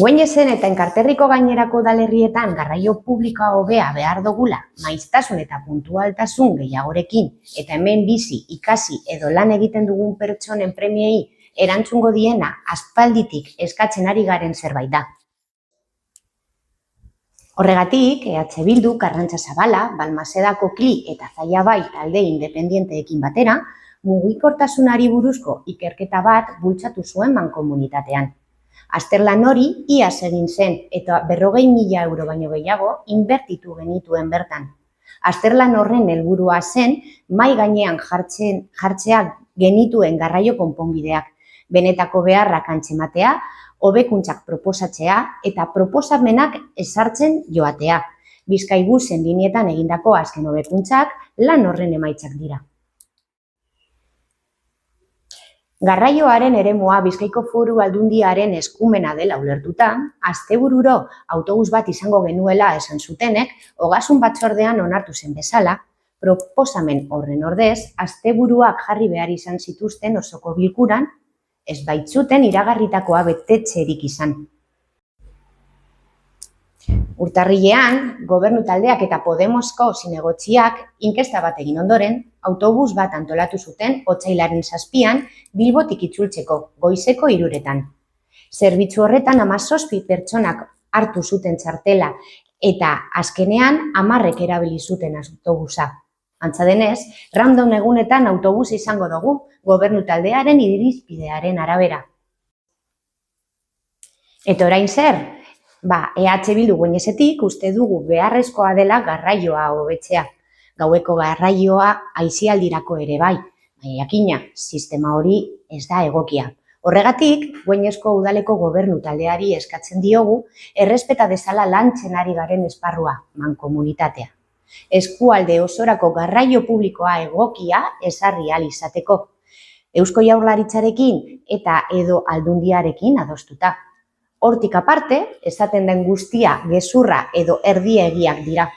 Güeñesen eta Enkarterriko gainerako udalerrietan garraio publikoa hobea behar dugula, maiztasun eta puntualtasun gehiagorekin, eta hemen bizi, ikasi edo lan egiten dugun pertsonen premiei erantzungo diena aspalditik eskatzen ari garen zerbait da. Horregatik, EH Bildu, Karrantza Zabala, Balmasedako Kli eta Zaiabai talde independienteekin batera, mugikortasunari buruzko ikerketa bat bultzatu zuen mankomunitatean. Azterlan hori iaz egin zen eta 40.000 euro baino gehiago inbertitu genituen bertan. Azterlan horren helburua zen mahai gainean jartzea genituen garraio konponbideak, benetako beharrak antzematea, hobekuntzak proposatzea eta proposamenak ezartzen joatea. Bizkaibusen linietan egindako azken hobekuntzak lan horren emaitzak dira. Garraioaren eremua Bizkaiko Foru Aldundiaren eskumena dela ulertuta, astebururo autobus bat izango genuela esan zutenek, ogasun batzordean onartu zen bezala, proposamen horren ordez, asteburuak jarri behar izan zituzten osoko bilkuran, ez baitzuten iragarritakoa betetzerik izan. Urtarrilean, gobernu taldeak eta Podemosko zinegotziak inkesta bat egin ondoren, autobus bat antolatu zuten otsailaren 7an Bilbotik itzultzeko, goizeko 3etan. Zerbitzu horretan 17 pertsonak hartu zuten txartela eta azkenean 10 erabili zuten autobusa. Antza denez, random egunetan autobus izango dugu gobernu taldearen irizpidearen arabera. Eta orain zer? EH Bildu Güeñesetik uste dugu beharrezkoa dela garraioa hobetzea. Gaueko garraioa aisialdirako ere bai, jakina, sistema hori ez da egokia. Horregatik, Güeñesko udaleko gobernu taldeari eskatzen diogu errespeta dezala lantzen ari garen esparrua, mankomunitatea. Eskualde osorako garraio publikoa egokia ezarri ahal izateko. Eusko Jaurlaritzarekin eta edo Aldundiarekin adostuta. Hortik aparte, esaten den guztia gezurra edo erdiegiak dira.